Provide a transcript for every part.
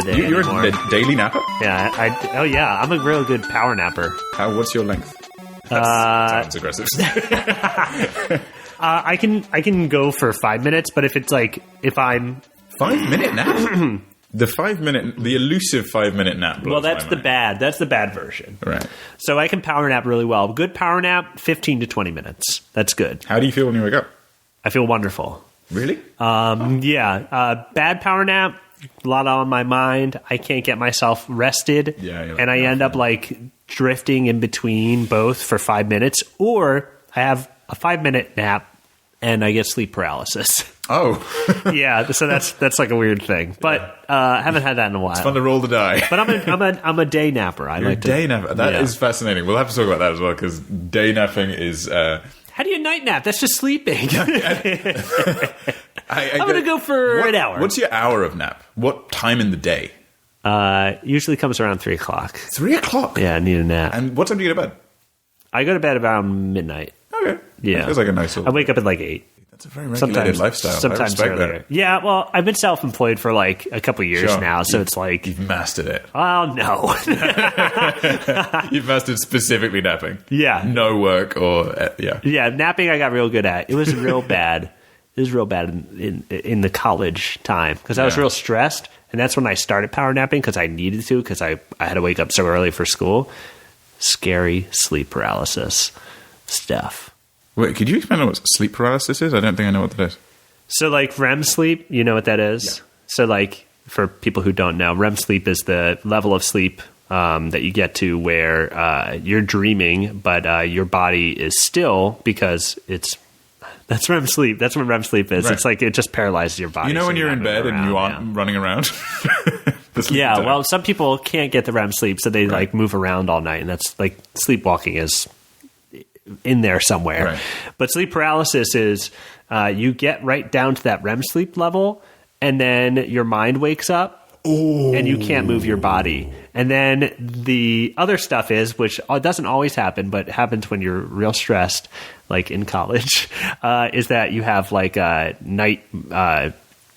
the day You're anymore. a daily napper? Yeah, I'm a real good power napper. What's your length? That sounds aggressive. I can go for 5 minutes, but if I'm 5 minute nap? The elusive 5 minute nap. well, that's the bad version. Right. So I can power nap really well. Good power nap, 15 to 20 minutes. That's good. How do you feel when you wake up? I feel wonderful. Really? Yeah. Bad power nap, a lot on my mind. I can't get myself rested. Yeah, and I end up drifting in between both for 5 minutes, or I have a 5 minute nap and I get sleep paralysis. Oh. Yeah, so that's like a weird thing. But I haven't had that in a while. It's fun to roll the die. But I'm a day napper. You're a day napper. That is fascinating. We'll have to talk about that as well, because day napping is... How do you night nap? That's just sleeping. I'm I'm going to go for an hour. What's your hour of nap? What time in the day? Usually comes around 3 o'clock. 3 o'clock? Yeah, I need a nap. And what time do you get to bed? I go to bed around midnight. Okay. Yeah. That feels like a nice I wake up at 8. That's a very regulated lifestyle. Sometimes earlier. That. Yeah, well, I've been self-employed for a couple years now, so it's like... You've mastered it. Oh, no. You've mastered specifically napping. Yeah. No work or... yeah. Yeah, napping I got real good at. It was real bad. It was real bad in the college time, because I was real stressed, and that's when I started power napping, because I needed to, because I had to wake up so early for school. Scary sleep paralysis stuff. Wait, could you explain what sleep paralysis is? I don't think I know what that is. So, REM sleep, you know what that is? Yeah. So, for people who don't know, REM sleep is the level of sleep that you get to where you're dreaming, but your body is still, because that's REM sleep. That's what REM sleep is. Right. It's it just paralyzes your body. You know when you're in bed and you aren't running around? Yeah, well, some people can't get the REM sleep, so they move around all night, and that's sleepwalking is in there somewhere. Right. But sleep paralysis is you get right down to that REM sleep level, and then your mind wakes up, and you can't move your body. And then the other stuff is, which doesn't always happen, but happens when you're real stressed, like in college, is that you have night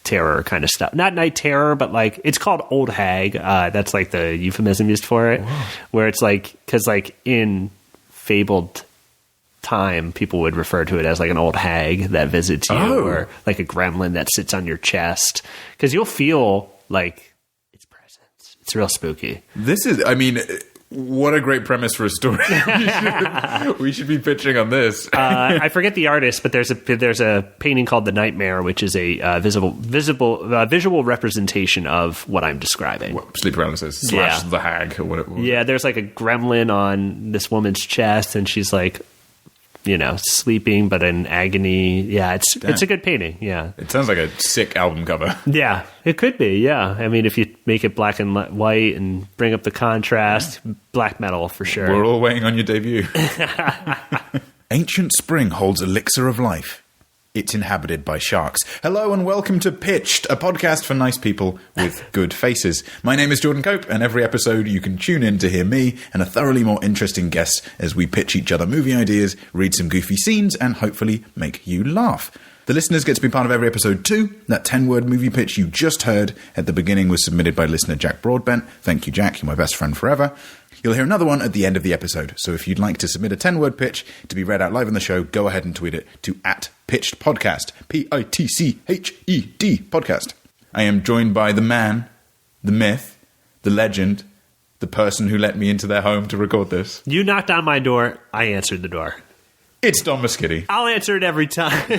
terror kind of stuff. Not night terror, but it's called old hag. That's the euphemism used for it. Whoa. Where it's because in fabled time, people would refer to it as an old hag that visits you, or a gremlin that sits on your chest, because you'll feel its presence. It's real spooky. This is, what a great premise for a story. We should be pitching on this. I forget the artist, but there's a painting called The Nightmare, which is a visual representation of what I'm describing. Sleep paralysis / the hag or whatever. Yeah, there's a gremlin on this woman's chest, and she's sleeping but in agony. Yeah, it's a good painting. Yeah, it sounds like a sick album cover. Yeah, it could be. Yeah, if you make it black and white and bring up the contrast, black metal for sure. We're all waiting on your debut. Ancient spring holds elixir of life. It's inhabited by sharks. Hello and welcome to Pitched, a podcast for nice people with good faces. My name is Jordan Cope, and every episode you can tune in to hear me and a thoroughly more interesting guest as we pitch each other movie ideas, read some goofy scenes, and hopefully make you laugh. The listeners get to be part of every episode too. That 10-word movie pitch you just heard at the beginning was submitted by listener Jack Broadbent. Thank you, Jack. You're my best friend forever. You'll hear another one at the end of the episode. So if you'd like to submit a 10-word pitch to be read out live on the show, go ahead and tweet it to @PitchedPodcast. PITCHED podcast. I am joined by the man, the myth, the legend, the person who let me into their home to record this. You knocked on my door. I answered the door. It's Dom Moschitti. I'll answer it every time.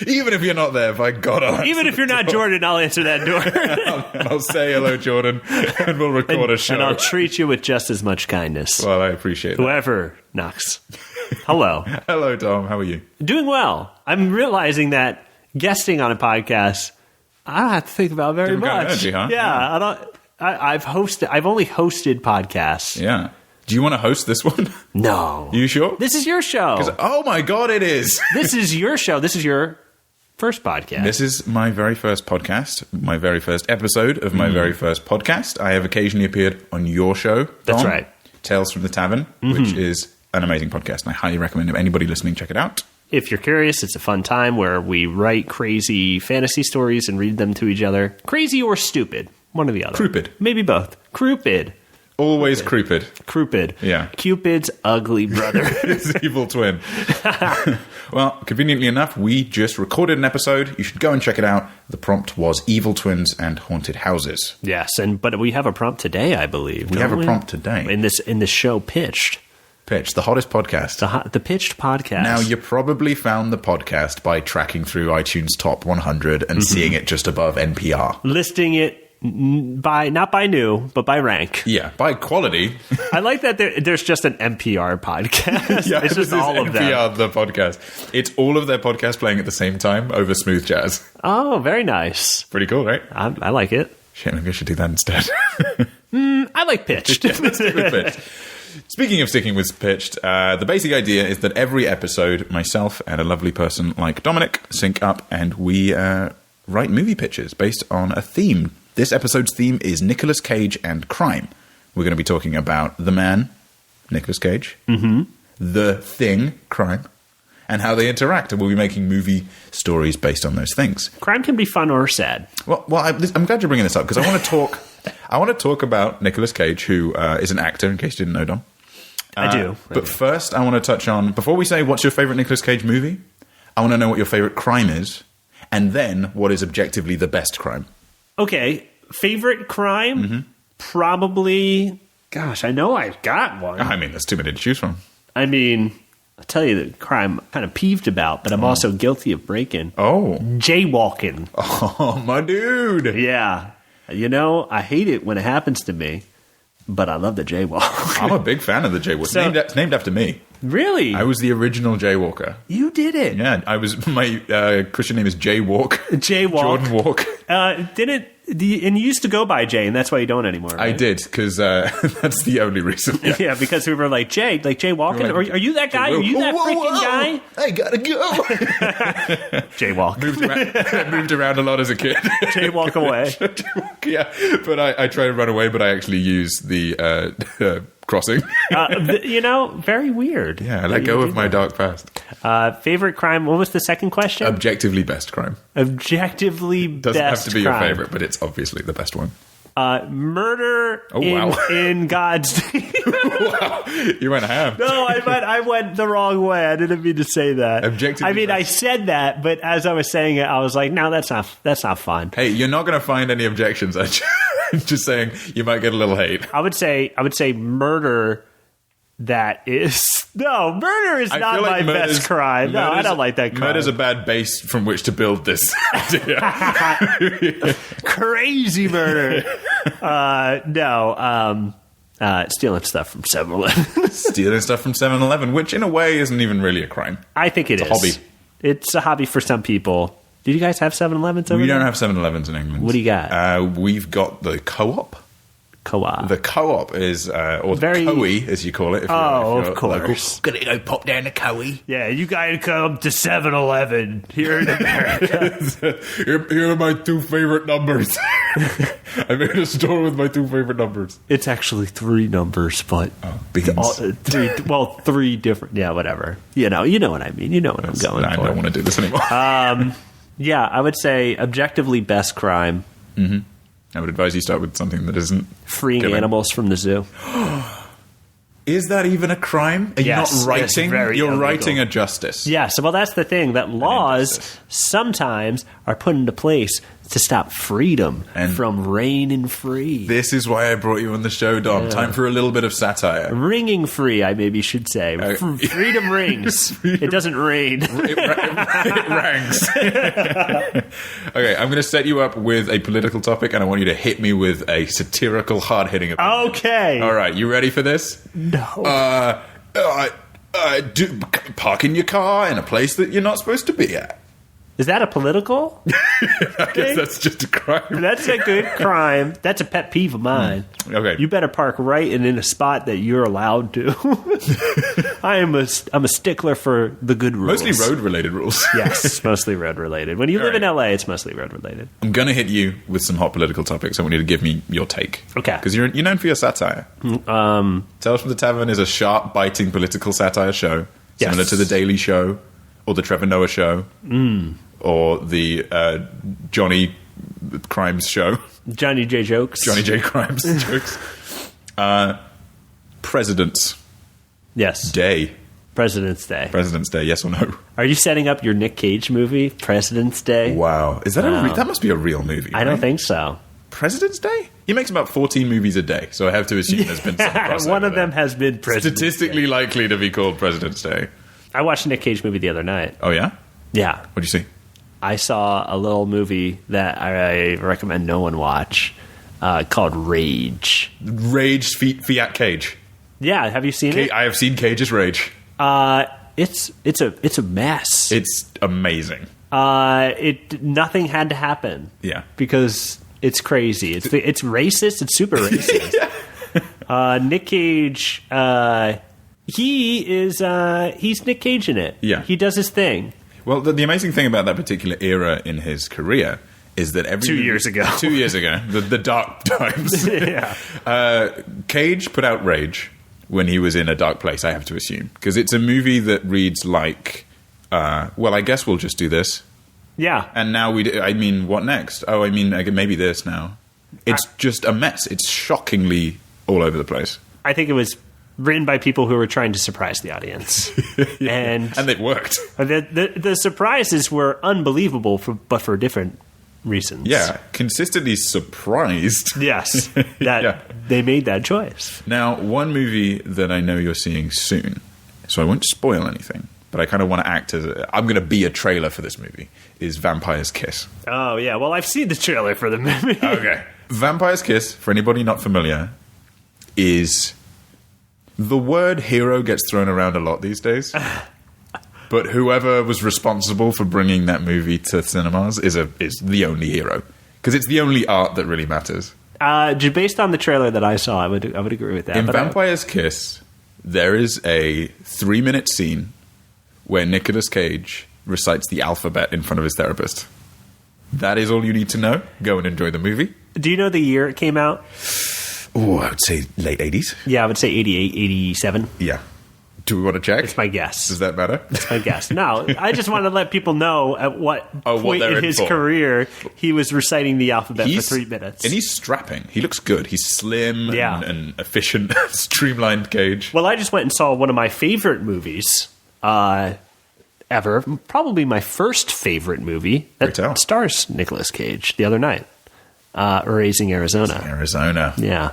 Even if you're not there, by God, I'll Even if you're not Jordan, I'll answer that door. I'll say hello, Jordan, and we'll record a show. And I'll treat you with just as much kindness. Well, I appreciate that. Whoever knocks. Hello. Hello, Dom. How are you? Doing well. I'm realizing that guesting on a podcast, I don't have to think about very much. Kind of energy, huh? Yeah. I've only hosted podcasts. Yeah. Do you want to host this one? No. You sure? This is your show. Oh my God, it is. This is your show. This is your first podcast. This is my very first podcast, my very first episode of my very first podcast. I have occasionally appeared on your show, Dom. That's right. Tales from the Tavern, which is an amazing podcast, and I highly recommend if anybody listening, check it out. If you're curious, it's a fun time where we write crazy fantasy stories and read them to each other. Crazy or stupid. One or the other. Cupid. Maybe both. Cupid. Always Cupid. Cupid. Yeah. Cupid's ugly brother. His evil twin. Well, conveniently enough, we just recorded an episode. You should go and check it out. The prompt was evil twins and haunted houses. Yes, but we have a prompt today, I believe. We have a prompt today. In this show, Pitched. Pitched, the hottest podcast. The Pitched podcast. Now, you probably found the podcast by tracking through iTunes Top 100 and seeing it just above NPR. Listing it not by new, but by rank. Yeah, by quality. I like that there's just an NPR podcast. Yeah, it's just all of them. NPR, the podcast. It's all of their podcasts playing at the same time over smooth jazz. Oh, very nice. Pretty cool, right? I like it. Shit, maybe I should do that instead. I like Pitched. Yeah, let's do it Pitched. Speaking of sticking with Pitched, the basic idea is that every episode, myself and a lovely person like Dominic sync up and we write movie pitches based on a theme. This episode's theme is Nicolas Cage and crime. We're going to be talking about The Man, Nicolas Cage, The Thing, crime, and how they interact. And we'll be making movie stories based on those things. Crime can be fun or sad. Well, I'm glad you're bringing this up because I want to talk. I want to talk about Nicolas Cage, who is an actor. In case you didn't know, Dom, I do. But first, I want to touch on before we say what's your favorite Nicolas Cage movie. I want to know what your favorite crime is, and then what is objectively the best crime. Okay, favorite crime? Probably. Gosh, I know I've got one. I mean, there's too many to choose from. I mean, I'll tell you the crime I'm kind of peeved about, but I'm also guilty of breaking. Oh. Jaywalking. Oh, my dude. Yeah. You know, I hate it when it happens to me, but I love the jaywalk. I'm a big fan of the jaywalk. It's named after me. Really? I was the original jaywalker. You did it. Yeah, I was. My Christian name is Jaywalk. Jaywalk. Jordan Walk. And you used to go by Jay, and that's why you don't anymore, right? I did, because that's the only reason. Yeah, because we were like, Jay, like Jay Walking, are you that guy? Are you that freaking guy? I gotta go. Jay Walk. Moved around a lot as a kid. Jay Walk away. Yeah, but I try to run away, but I actually use the crossing. Very weird. Yeah, I let go of my dark past. Favorite crime? What was the second question? Objectively best crime. Objectively best crime. Doesn't have to be your favorite, but it's obviously the best one. Murder in God's name. Wow, you went ham. No, I went the wrong way. I didn't mean to say that. Objectively I mean, best. I said that, but as I was saying it, I was like, no, that's not fun. Hey, you're not going to find any objections. I'm just saying you might get a little hate. I would say murder. Murder is not my best crime. No, I don't like that crime. Murder's a bad base from which to build this idea. Crazy murder. Stealing stuff from 7-Eleven. Stealing stuff from 7-Eleven, which in a way isn't even really a crime. I think it's a hobby. It's a hobby for some people. Do you guys have 7-Elevens over there? We don't have 7-Elevens in England. What do you got? We've got the Co-op. Co-op. The Co-op is, or the COE, as you call it. If you're of local. course. Gonna go pop down the COE. Yeah, you gotta come to 7-Eleven here in America. Here are my two favorite numbers. I made a store with my two favorite numbers. It's actually 3 numbers, but beans. 3 different. Yeah, whatever. You know what I mean. You know what I'm going for. I don't want to do this anymore. Yeah, I would say objectively best crime. Mm-hmm. I would advise you start with something that isn't freeing animals from the zoo. Is that even a crime? Are you not writing? You're illegal. Writing a justice. Yes. Well, that's the thing. That laws sometimes are put into place to stop freedom from reigning free. This is why I brought you on the show, Dom. Yeah. Time for a little bit of satire. Ringing free, I maybe should say. Freedom rings. It doesn't rain. It rangs. Okay, I'm going to set you up with a political topic, and I want you to hit me with a satirical, hard-hitting opinion. Okay. All right, you ready for this? No. Parking your car in a place that you're not supposed to be at. Is that a political? I guess that's just a crime. That's a good crime. That's a pet peeve of mine. Okay. You better park right and in a spot that you're allowed to. I'm a stickler for the good rules. Mostly road-related rules. Yes, mostly road-related. When you live in LA, it's mostly road-related. I'm going to hit you with some hot political topics. I want you to give me your take. Okay. Because you're known for your satire. Tales from the Tavern is a sharp, biting political satire show. Similar to The Daily Show or The Trevor Noah Show. Or the Johnny Crimes Show. Johnny J. jokes. Johnny J. Crimes jokes. President's Yes. Day. President's Day. President's Day, yes or no? Are you setting up your Nick Cage movie, President's Day? Wow. Is that that must be a real movie, I don't think so. President's Day? He makes about 14 movies a day, so I have to assume there's been some crossover One of there. them has been President's Statistically Day. likely to be called President's Day. I watched a Nick Cage movie the other night. Oh, yeah? Yeah. What'd you see? I saw a little movie that I recommend no one watch called Rage. Rage Fiat Cage. Yeah, have you seen it? I have seen Cage's Rage. It's a mess. It's amazing. Nothing had to happen. Yeah. Because it's crazy. It's racist. It's super racist. Nick Cage. He's Nick Cage in it. Yeah. He does his thing. Well, the amazing thing about that particular era in his career is that 2 years ago. 2 years ago, the dark times. Yeah. Cage put out Rage when he was in a dark place, I have to assume. Because it's a movie that reads like, well, I guess we'll just do this. Yeah. And now what next? Oh, maybe this now. It's just a mess. It's shockingly all over the place. I think it was written by people who were trying to surprise the audience. Yeah. And it worked. The surprises were unbelievable, but for different reasons. Yeah, consistently surprised. Yes, they made that choice. Now, one movie that I know you're seeing soon, so I won't spoil anything, but I kind of want to act as I'm going to be a trailer for this movie, is Vampire's Kiss. Oh, yeah. Well, I've seen the trailer for the movie. Okay. Vampire's Kiss, for anybody not familiar, is... The word hero gets thrown around a lot these days. But whoever was responsible for bringing that movie to cinemas is the only hero. Because it's the only art that really matters. Based on the trailer that I saw, I would agree with that. In Vampire's Kiss, there is a 3-minute scene where Nicolas Cage recites the alphabet in front of his therapist. That is all you need to know. Go and enjoy the movie. Do you know the year it came out? Oh, I would say late 80s. Yeah, I would say 88, 87. Yeah. Do we want to check? It's my guess. Does that matter? It's my guess. No, I just want to let people know at what point in his career he was reciting the alphabet for 3 minutes. And he's strapping. He looks good. He's slim and efficient, streamlined Cage. Well, I just went and saw one of my favorite movies ever. Probably my first favorite movie that stars Nicolas Cage the other night. Raising Arizona. Arizona. Yeah.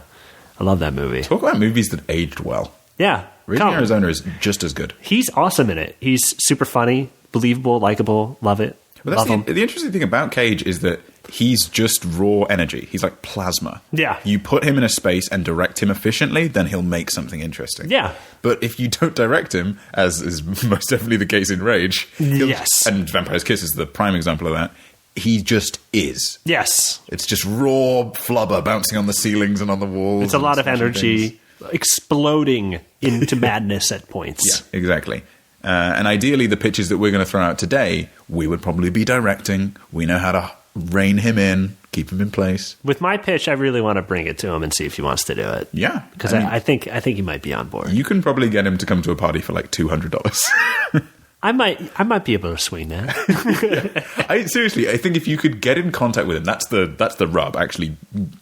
I love that movie. Talk about movies that aged well. Yeah. Raising Arizona is just as good. He's awesome in it. He's super funny, believable, likable. Love it. But that's the interesting thing about Cage is that he's just raw energy. He's like plasma. Yeah. You put him in a space and direct him efficiently, then he'll make something interesting. Yeah. But if you don't direct him, as is most definitely the case in Rage, and Vampire's Kiss is the prime example of that, he just is. Yes. It's just raw flubber bouncing on the ceilings and on the walls. It's a lot of energy exploding into madness at points. Yeah, exactly. And ideally, the pitches that we're going to throw out today, we would probably be directing. We know how to rein him in, keep him in place. With my pitch, I really want to bring it to him and see if he wants to do it. Yeah. Because I think he might be on board. You can probably get him to come to a party for like $200. I might be able to swing that. Seriously, I think if you could get in contact with him, that's the rub, actually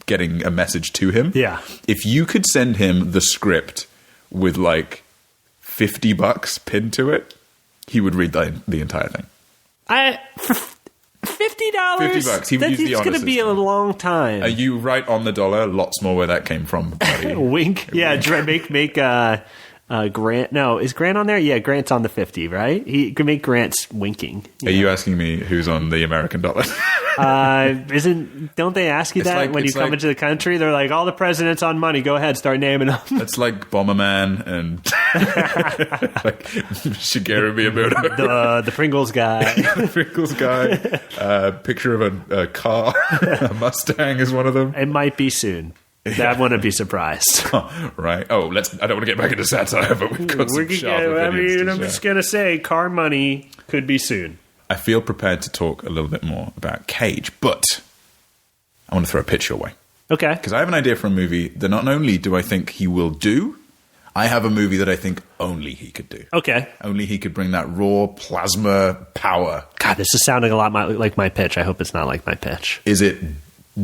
getting a message to him. Yeah. If you could send him the script with like $50 pinned to it, he would read the entire thing. For $50? $50. He would use the honor It's going to be a long time. Are you right on the dollar? Lots more where that came from, buddy. Wink. Yeah, make Grant. No, is Grant on there? Yeah, Grant's on the 50, right? He can make Grant's winking. Are you asking me who's on the American dollar? Don't they ask you that when you come into the country? They're like, all the presidents on money. Go ahead, start naming them. It's like Bomberman and like Shigeru Miyamoto. The Pringles guy. The Pringles guy. Picture of a car. A Mustang is one of them. It might be soon. That wouldn't be surprised. Right. Oh, I don't want to get back into satire, but we've got some sharp opinions. I'm just going to say car money could be soon. I feel prepared to talk a little bit more about Cage, but I want to throw a pitch your way. Okay. Because I have an idea for a movie that not only do I think he will do, I have a movie that I think only he could do. Okay. Only he could bring that raw plasma power. God, this is sounding a lot like my pitch. I hope it's not like my pitch. Is it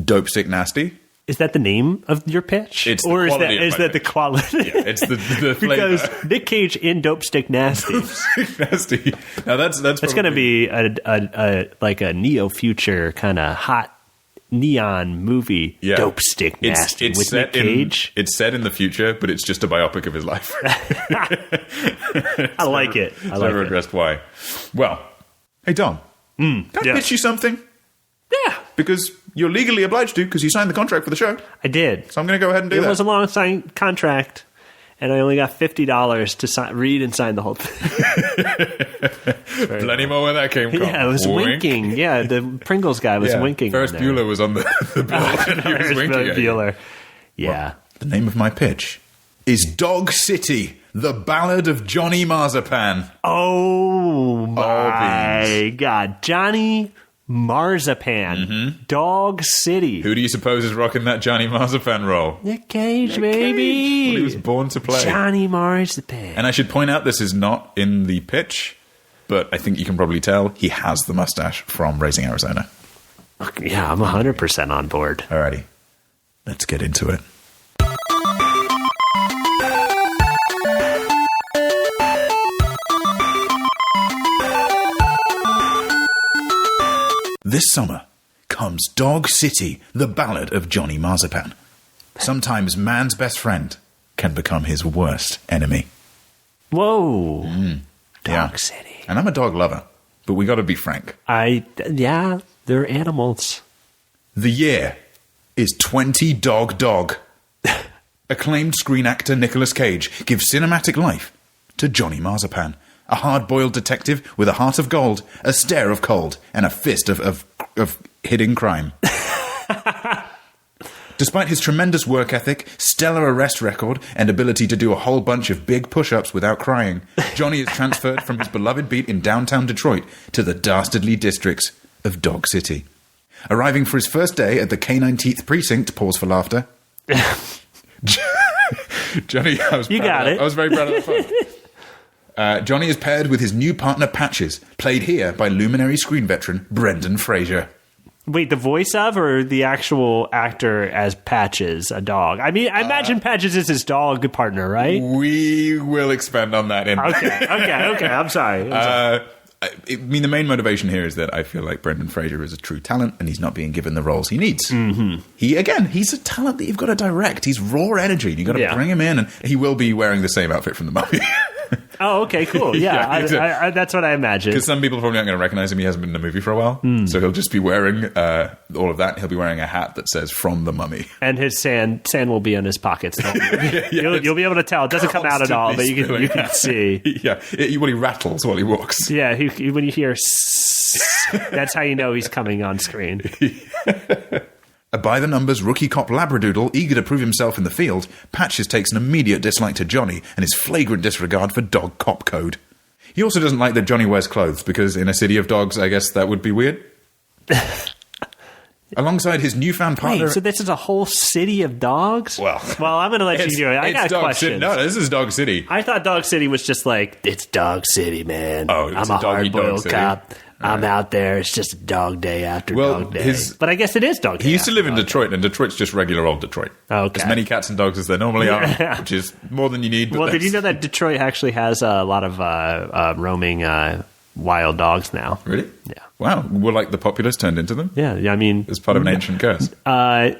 Dope Stick Nasty. Is that the name of your pitch? It's or the is that the quality? Yeah, it's the flavor. Because Nick Cage in Dope Stick Nasty. Dope Stick Nasty. Now that's going to be a neo-future kind of hot neon movie. Yeah. Dope Stick Nasty with Nick Cage. It's set in the future, but it's just a biopic of his life. I like it. I like never it. addressed why. Well, hey Dom, can I pitch you something? Yeah. Because you're legally obliged to, because you signed the contract for the show. I did. So I'm going to go ahead and do that. It was a long signed contract, and I only got $50 to read and sign the whole thing. Plenty more where that came from. Yeah, it was winking. Yeah, the Pringles guy was winking. Ferris Bueller was on the bill. He was winking at Bueller. Yeah. Well, the name of my pitch is Dog City, the Ballad of Johnny Marzipan. Oh, my God. Johnny Marzipan. Dog City. Who do you suppose is rocking that Johnny Marzipan role? Nick Cage, baby. Well, he was born to play. Johnny Marzipan. And I should point out, this is not in the pitch, but I think you can probably tell he has the mustache from Raising Arizona. Yeah, I'm 100% on board. Alrighty. Let's get into it. This summer comes Dog City, the Ballad of Johnny Marzipan. Sometimes man's best friend can become his worst enemy. Whoa. Dog City. And I'm a dog lover, but we got to be frank. Yeah, they're animals. The year is 20 Dog. Acclaimed screen actor Nicolas Cage gives cinematic life to Johnny Marzipan, a hard-boiled detective with a heart of gold, a stare of cold, and a fist of hidden crime. Despite his tremendous work ethic, stellar arrest record, and ability to do a whole bunch of big push-ups without crying, Johnny is transferred from his beloved beat in downtown Detroit to the dastardly districts of Dog City. Arriving for his first day at the K-19th Precinct, pause for laughter. Johnny, I was very proud of the phone. Johnny is paired with his new partner Patches, played here by luminary screen veteran Brendan Fraser. Wait, the voice of or the actual actor as Patches, a dog? I mean, I imagine Patches is his dog partner, right? We will expand on that. Okay. I'm sorry. I mean, the main motivation here is that I feel like Brendan Fraser is a true talent and he's not being given the roles he needs. Mm-hmm. He's a talent that you've got to direct. He's raw energy. You've got to bring him in, and he will be wearing the same outfit from The Mummy. Oh, okay, cool. Yeah, I that's what I imagine. Because some people probably aren't going to recognize him. He hasn't been in a movie for a while. So he'll just be wearing all of that. He'll be wearing a hat that says "From the Mummy." And his sand will be in his pockets. You'll be able to tell. It doesn't come out at all, but you can see. Yeah, he rattles while he walks. Yeah, when you hear that's how you know he's coming on screen. A by-the-numbers rookie cop labradoodle, eager to prove himself in the field, Patches takes an immediate dislike to Johnny and his flagrant disregard for dog cop code. He also doesn't like that Johnny wears clothes, because in a city of dogs, I guess that would be weird. Alongside his newfound partner... Wait, so this is a whole city of dogs? Well, I'm going to let you do it. I got questions. No, this is Dog City. I thought Dog City was just like, it's Dog City, man. Oh, I'm a hard-boiled cop. I'm out there. It's just a dog day after dog day. But I guess it is dog day. He used to live in Detroit, and Detroit's just regular old Detroit. Okay. As many cats and dogs as there normally are, which is more than you need. Well, did you know that Detroit actually has a lot of roaming wild dogs now? Really? Yeah. Wow. Well, like the populace turned into them? Yeah, I mean... It's part of an ancient curse. A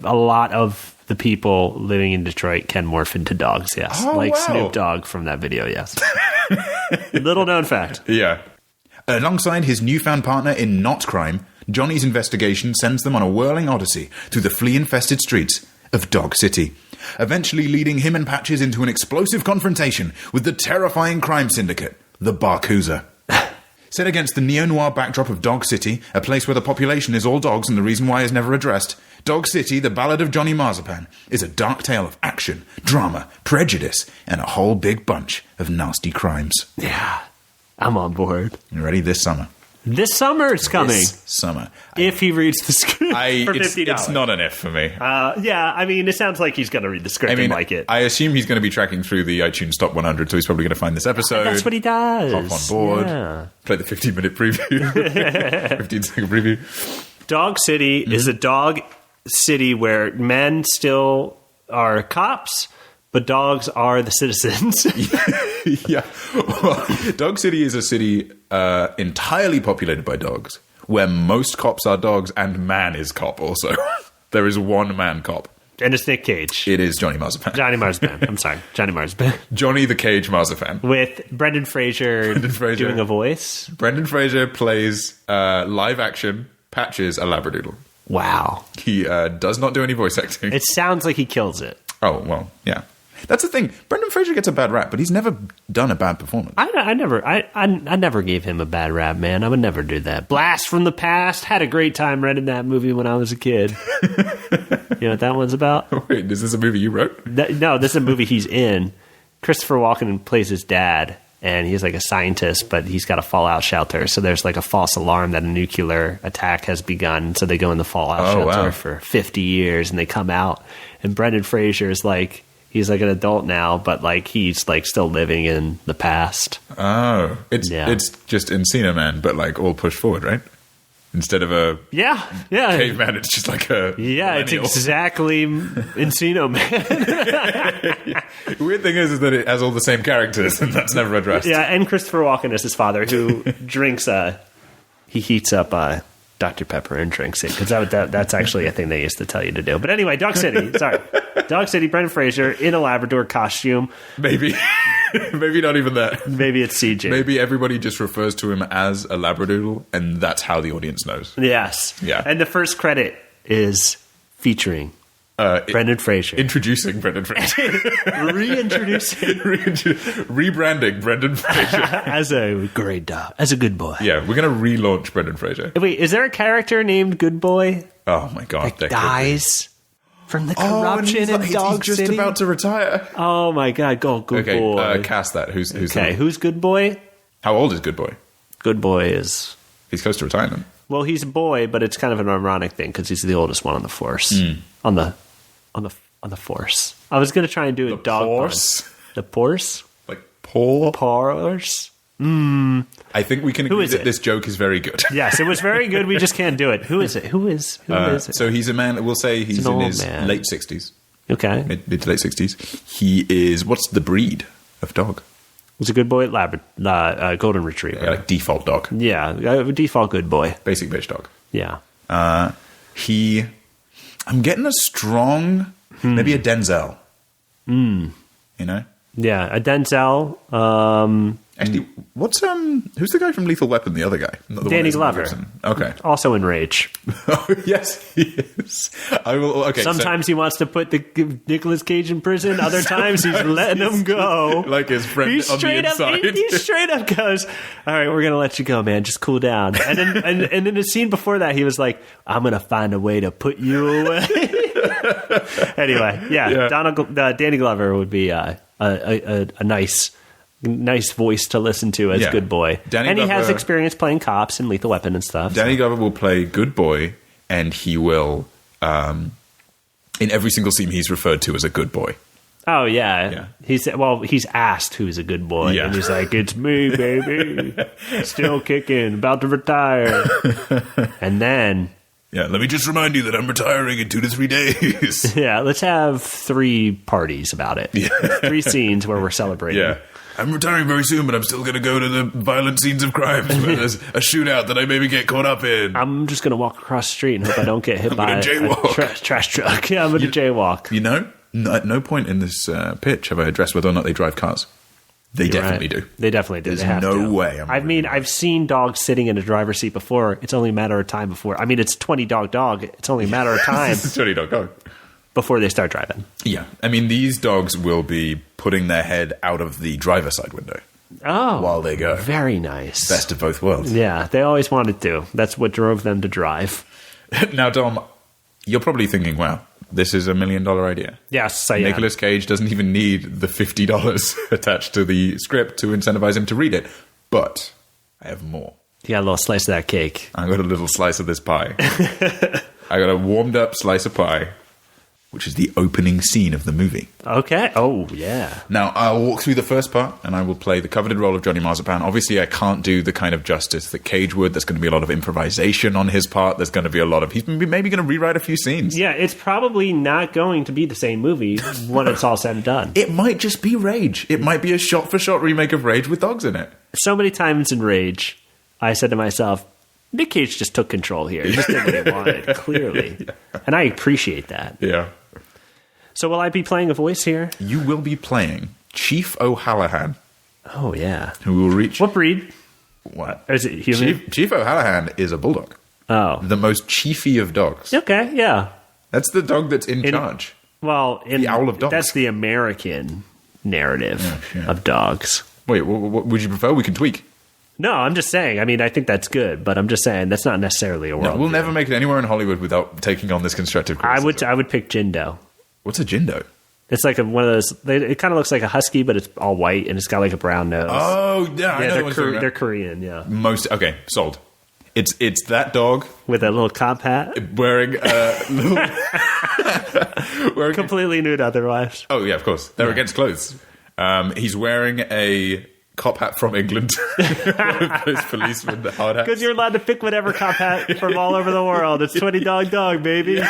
lot of the people living in Detroit can morph into dogs, yes. Oh, wow. Snoop Dogg from that video, yes. Little known fact. Yeah. Alongside his newfound partner in not crime, Johnny's investigation sends them on a whirling odyssey through the flea-infested streets of Dog City, eventually leading him and Patches into an explosive confrontation with the terrifying crime syndicate, the Barcooza. Set against the neo-noir backdrop of Dog City, a place where the population is all dogs and the reason why is never addressed, Dog City, the Ballad of Johnny Marzipan, is a dark tale of action, drama, prejudice, and a whole big bunch of nasty crimes. Yeah. I'm on board. You ready? This summer. This summer it's coming. This summer. If he reads the script for $50. It's not an if for me. Yeah, I mean, it sounds like he's going to read the script and like it. I assume he's going to be tracking through the iTunes Top 100, so he's probably going to find this episode. That's what he does. Hop on board. Yeah. Play the 15-minute preview. 15-second preview. Dog City is a dog city where men still are cops, but dogs are the citizens. Yeah. Well, Dog City is a city entirely populated by dogs, where most cops are dogs and man is cop also. There is one man cop. And it's Nick Cage. It is Johnny Marzipan. Johnny Marzipan. I'm sorry. Johnny Marzipan. Johnny the Cage Marzipan. With Brendan Fraser doing a voice. Brendan Fraser plays live action Patches, a Labradoodle. Wow. He does not do any voice acting. It sounds like he kills it. Oh, well, yeah. That's the thing. Brendan Fraser gets a bad rap, but he's never done a bad performance. I never gave him a bad rap, man. I would never do that. Blast from the Past. Had a great time renting that movie when I was a kid. You know what that one's about? Wait, is this a movie you wrote? No, this is a movie he's in. Christopher Walken plays his dad, and he's like a scientist, but he's got a fallout shelter. So there's like a false alarm that a nuclear attack has begun. So they go in the fallout shelter for 50 years, and they come out. And Brendan Fraser is like, he's like an adult now, but like he's like still living in the past. Oh, it's just Encino Man, but like all pushed forward, right? Instead of a caveman, it's just like a it's exactly Encino Man. The weird thing is that it has all the same characters, and that's never addressed. Yeah, and Christopher Walken is his father, who drinks he heats up Dr. Pepper and drinks it, because that's actually a thing they used to tell you to do. But anyway, Dog City. Sorry. Dog City, Brendan Fraser in a Labrador costume. Maybe. Maybe not even that. Maybe it's CJ. Maybe everybody just refers to him as a Labradoodle, and that's how the audience knows. Yes. Yeah. And the first credit is featuring Brendan Fraser. Introducing Brendan Fraser. Reintroducing. Rebranding Brendan Fraser. As a great dog. As a good boy. Yeah, we're going to relaunch Brendan Fraser. Wait, is there a character named Good Boy? Oh my God. That dies from the corruption in Dog City? He's just about to retire. Oh my God, go Good Boy. Cast that. Who's who's Good Boy? How old is Good Boy? Good Boy is... He's close to retirement. Well, he's a boy, but it's kind of an ironic thing because he's the oldest one on the force. On the force. I was going to try and do a dog force. The force? Like poor? Force? I think we can agree that this joke is very good. Yes, it was very good. We just can't do it. Who is it? Who is it? So he's a man, we'll say he's in his late 60s. Okay. Mid to late 60s. He is, what's the breed of dog? He's a good boy, golden retriever. Yeah, like default dog. Yeah, default good boy. Basic bitch dog. Yeah. I'm getting a strong, maybe a Denzel. You know? Yeah, a Denzel. Actually, who's the guy from Lethal Weapon? The other guy, not the Danny Glover. Okay, also in Rage. Oh yes, he is. I will. Okay, sometimes he wants to put the Nicolas Cage in prison. Other times he's letting him go, like his friend on the inside. He straight up goes, "All right, we're gonna let you go, man. Just cool down." And then, and in the scene before that, he was like, "I'm gonna find a way to put you away." Anyway, Danny Glover would be a nice voice to listen to as Good Boy. He has experience playing cops and Lethal Weapon and stuff. Danny Glover will play Good Boy, and he will, in every single scene, he's referred to as a good boy. Oh, yeah. He's asked who's a good boy, and he's like, it's me, baby. Still kicking, about to retire. And then... Yeah, let me just remind you that I'm retiring in 2 to 3 days. Yeah, let's have 3 parties about it. 3 scenes where we're celebrating. Yeah. I'm retiring very soon, but I'm still going to go to the violent scenes of crimes where there's a shootout that I maybe get caught up in. I'm just going to walk across the street and hope I don't get hit by a trash truck. Yeah, I'm going to jaywalk. You know, at no point in this pitch have I addressed whether or not they drive cars. They definitely do. They definitely do. There's no way. I've seen dogs sitting in a driver's seat before. It's only a matter of time before. I mean, it's 20 dog. It's only a matter of time. It's 20 dog. Before they start driving. Yeah. I mean, these dogs will be putting their head out of the driver's side window. Oh. While they go. Very nice. Best of both worlds. Yeah. They always wanted to. That's what drove them to drive. Now, Dom, you're probably thinking, wow, this is $1 million idea. Yes, I am. Nicolas Cage doesn't even need the $50 attached to the script to incentivize him to read it. But I have more. You got a little slice of that cake. I got a little slice of this pie. I got a warmed up slice of pie. which is the opening scene of the movie. Okay. Oh, yeah. Now, I'll walk through the first part, and I will play the coveted role of Johnny Marzipan. Obviously, I can't do the kind of justice that Cage would. There's going to be a lot of improvisation on his part. There's going to be a lot of... He's maybe going to rewrite a few scenes. Yeah, it's probably not going to be the same movie when it's all said and done. It might just be Rage. It might be a shot-for-shot remake of Rage with dogs in it. So many times in Rage, I said to myself, Nick Cage just took control here. He just did what he wanted, clearly. Yeah. And I appreciate that. Yeah. So will I be playing a voice here? You will be playing Chief O'Hallahan. Oh, yeah. Who will reach... What breed? What? Is it human? Chief O'Hallahan is a bulldog. Oh. The most chiefy of dogs. Okay, yeah. That's the dog that's in charge. Well, the owl of dogs. That's the American narrative of dogs. Wait, what would you prefer? We can tweak. No, I'm just saying. I mean, I think that's good, but I'm just saying that's not necessarily a world. No, we'll never make it anywhere in Hollywood without taking on this constructive criticism. I would pick Jindo. What's a Jindo? It's like one of those. It kind of looks like a husky, but it's all white and it's got like a brown nose. Oh, yeah, I know they're Korean. Yeah, okay, sold. It's that dog with a little cop hat, wearing a little, completely nude otherwise. Oh yeah, of course. They're against clothes. He's wearing a cop hat from England. One of those policemen, the hard hats. Because you're allowed to pick whatever cop hat from all over the world. It's 20 dog, baby.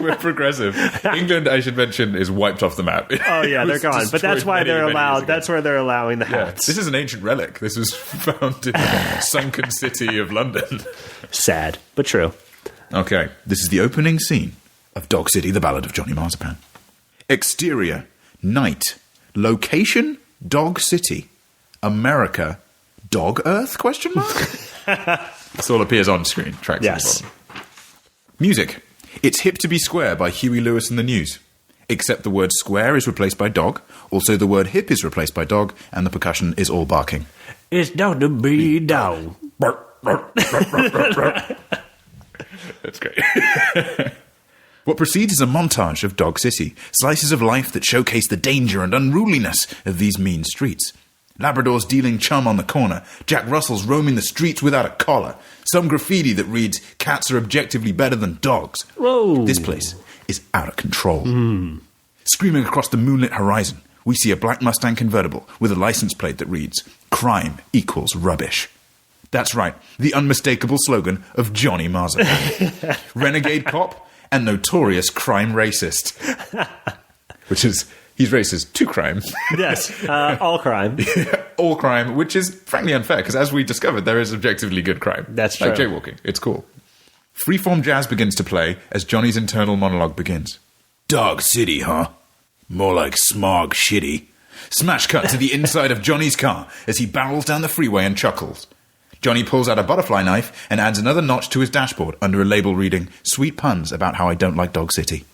We're progressive. England, I should mention, is wiped off the map. Oh yeah, they're gone. But that's why they're allowed. That's where they're allowing the hats. This is an ancient relic. This was found in the sunken city of London. Sad, but true. Okay, this is the opening scene of Dog City, The Ballad of Johnny Marzipan. Exterior, night. Location, Dog City. America, Dog Earth? Question mark. This all appears on screen. Tracks. Yes. Music. It's Hip to Be Square by Huey Lewis and the News. Except the word square is replaced by dog. Also, the word hip is replaced by dog, and the percussion is all barking. It's dog to be dog. That's great. What precedes is a montage of Dog City, slices of life that showcase the danger and unruliness of these mean streets. Labradors dealing chum on the corner, Jack Russells roaming the streets without a collar, some graffiti that reads, "Cats are objectively better than dogs." Whoa. This place is out of control. Screaming across the moonlit horizon, we see a black Mustang convertible with a license plate that reads, "Crime equals rubbish." That's right, the unmistakable slogan of Johnny Marzipan. Renegade cop and notorious crime racist. Which is... He's racist to crime. Yes, all crime. All crime, which is frankly unfair, because as we discovered, there is objectively good crime. That's true. Like jaywalking. It's cool. Freeform jazz begins to play as Johnny's internal monologue begins. Dog City, huh? More like smog shitty. Smash cut to the inside of Johnny's car as he barrels down the freeway and chuckles. Johnny pulls out a butterfly knife and adds another notch to his dashboard under a label reading, "Sweet puns about how I don't like Dog City."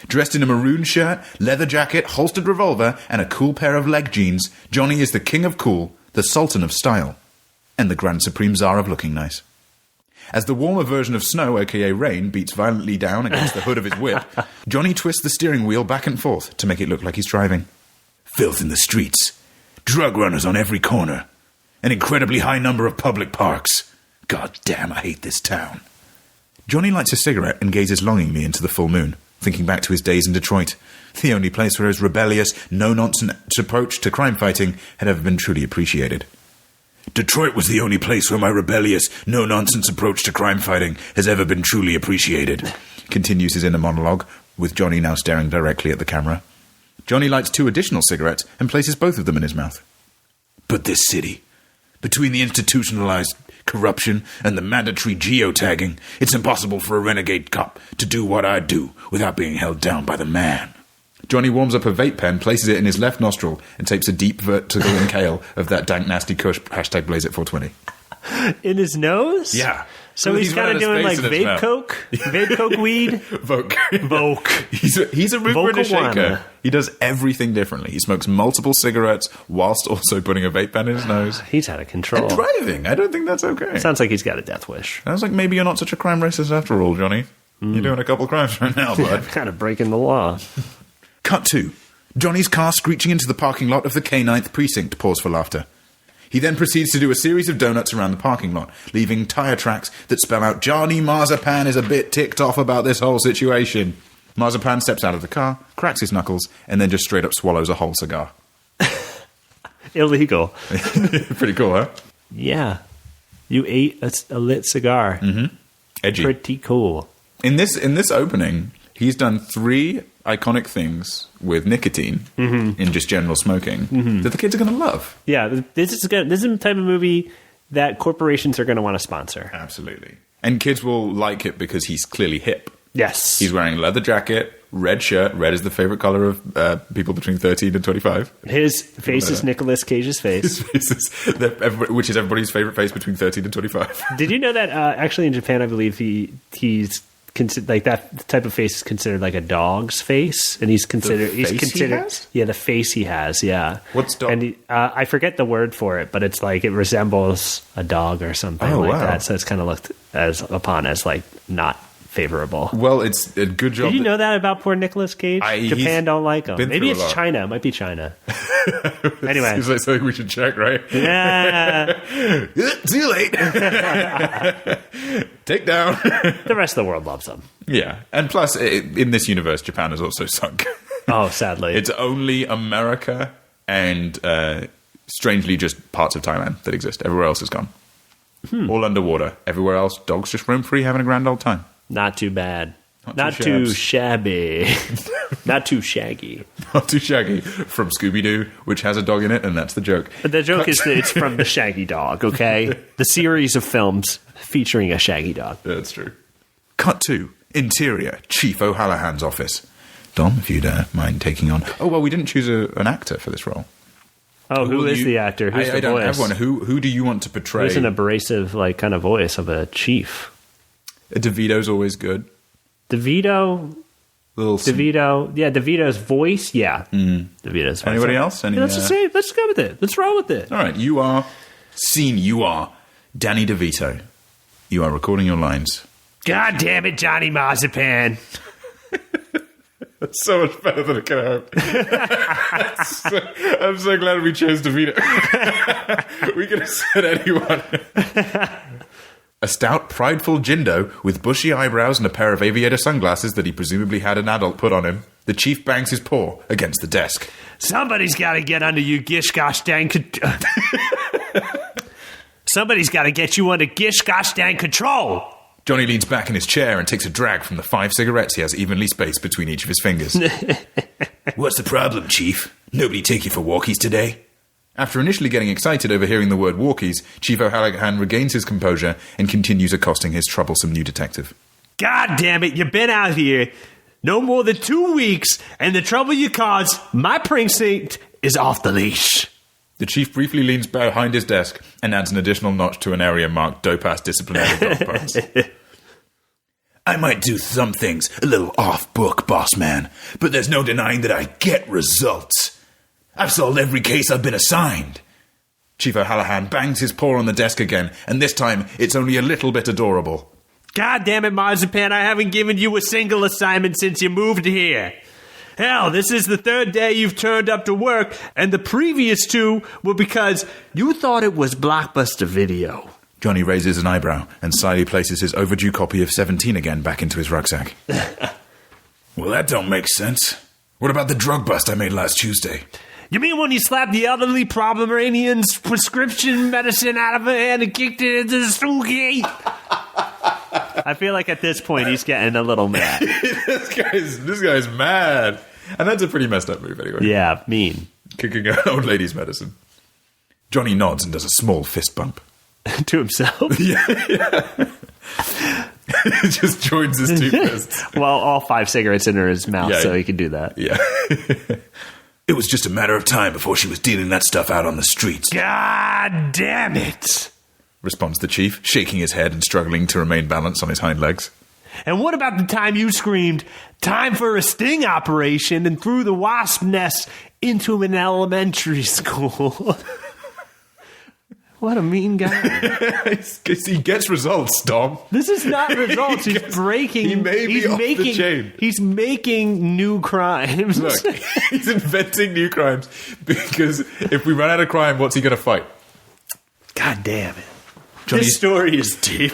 Dressed in a maroon shirt, leather jacket, holstered revolver, and a cool pair of leg jeans, Johnny is the king of cool, the sultan of style, and the grand supreme czar of looking nice. As the warmer version of snow, aka rain, beats violently down against the hood of his whip, Johnny twists the steering wheel back and forth to make it look like he's driving. Filth in the streets, drug runners on every corner, an incredibly high number of public parks. God damn, I hate this town. Johnny lights a cigarette and gazes longingly into the full moon, thinking back to his days in Detroit, the only place where his rebellious, no-nonsense approach to crime fighting had ever been truly appreciated. Detroit was the only place where my rebellious, no-nonsense approach to crime fighting has ever been truly appreciated, continues his inner monologue, with Johnny now staring directly at the camera. Johnny lights 2 additional cigarettes and places both of them in his mouth. But this city, between the institutionalized corruption and the mandatory geotagging, it's impossible for a renegade cop to do what I do without being held down by the man. Johnny warms up a vape pen, places it in his left nostril, and takes a deep vertical inhale of that dank nasty kush, #BlazeIt420. In his nose? Yeah. So he's kind of doing like vape coke? Vape coke weed? Voke. He's a mover and a shaker. He does everything differently. He smokes multiple cigarettes whilst also putting a vape pen in his nose. He's out of control. And driving. I don't think that's okay. Sounds like he's got a death wish. Sounds like maybe you're not such a crime racist after all, Johnny. You're doing a couple crimes right now, bud. Kind of breaking the law. Cut 2. Johnny's car screeching into the parking lot of the K9th Precinct. Pause for laughter. He then proceeds to do a series of donuts around the parking lot, leaving tyre tracks that spell out Johnny Marzipan is a bit ticked off about this whole situation. Marzipan steps out of the car, cracks his knuckles, and then just straight up swallows a whole cigar. Illegal. Pretty cool, huh? Yeah. You ate a lit cigar. Mm-hmm. Edgy. Pretty cool. In this opening, he's done 3 iconic things with nicotine in just general smoking that the kids are going to love. Yeah, this is the type of movie that corporations are going to want to sponsor. Absolutely. And kids will like it because he's clearly hip. Yes. He's wearing a leather jacket, red shirt. Red is the favorite color of people between 13 and 25. His face is Nicolas Cage's face. His face is, which is everybody's favorite face between 13 and 25. Did you know that actually in Japan, I believe he's like that type of face is considered like a dog's face, and he's considered the face he has. Yeah. What's dog? And I forget the word for it, but it's like it resembles a dog or something that. So it's kind of looked upon as like not favorable. Well, it's a good job. Did you know that about poor Nicolas Cage? Japan don't like him. Maybe it's China. It might be China. Anyway. Seems like something we should check, right? Yeah. Too late. Take down. The rest of the world loves him. Yeah. And plus, in this universe, Japan has also sunk. Oh, sadly. It's only America and, strangely, just parts of Thailand that exist. Everywhere else is gone. All underwater. Everywhere else, dogs just roam free, having a grand old time. Not too bad. Not too shabby. Not too shaggy. Not too shaggy. From Scooby-Doo, which has a dog in it, and that's the joke. But the joke is that it's from the Shaggy Dog, okay? The series of films featuring a Shaggy Dog. That's true. Cut 2. Interior. Chief O'Hallahan's office. Dom, if you'd mind taking on... Oh, well, we didn't choose an actor for this role. Oh, who is the actor? Who's the I don't voice? have one. Who do you want to portray? Who's an abrasive, like, kind of voice of a chief? DeVito's always good. DeVito. Yeah, DeVito's voice. Yeah, DeVito's voice. Anybody else? Let's just say, let's go with it. Let's roll with it. All right, you are Danny DeVito. You are recording your lines. God damn it, Johnny Marzipan. That's so much better than it could have. I'm so glad we chose DeVito. We could have said anyone. A stout, prideful Jindo with bushy eyebrows and a pair of aviator sunglasses that he presumably had an adult put on him. The chief bangs his paw against the desk. Somebody's got to get under you, gish gosh dang. Somebody's got to get you under gish gosh dang control. Johnny leans back in his chair and takes a drag from the 5 cigarettes he has evenly spaced between each of his fingers. What's the problem, Chief? Nobody take you for walkies today? After initially getting excited over hearing the word walkies, Chief O'Hallahan regains his composure and continues accosting his troublesome new detective. God damn it, you've been out here no more than 2 weeks, and the trouble you caused, my precinct is off the leash. The chief briefly leans behind his desk and adds an additional notch to an area marked dope-ass disciplinary dog parts. I might do some things a little off-book, boss man, but there's no denying that I get results. I've solved every case I've been assigned. Chief O'Hallahan bangs his paw on the desk again, and this time it's only a little bit adorable. God damn it, Marzipan, I haven't given you a single assignment since you moved here. Hell, this is the 3rd day you've turned up to work, and the previous 2 were because you thought it was Blockbuster Video. Johnny raises an eyebrow and slyly places his overdue copy of 17 again back into his rucksack. Well, that don't make sense. What about the drug bust I made last Tuesday? You mean when you slapped the elderly Pomeranian's prescription medicine out of her hand and kicked it into the stoogie? I feel like at this point he's getting a little mad. This guy's mad. And that's a pretty messed up move anyway. Yeah, mean. Kicking an old lady's medicine. Johnny nods and does a small fist bump. To himself? Yeah. He just joins his 2 fists. Well, all 5 cigarettes in his mouth, yeah, so he can do that. Yeah. It was just a matter of time before she was dealing that stuff out on the streets. God damn it! Responds the chief, shaking his head and struggling to remain balanced on his hind legs. And what about the time you screamed, "Time for a sting operation," and threw the wasp nest into an elementary school? What a mean guy. He gets results, Dom. This is not results. He's breaking. He may be off the chain. He's making new crimes. Look, he's inventing new crimes because if we run out of crime, what's he going to fight? God damn it. This story is deep.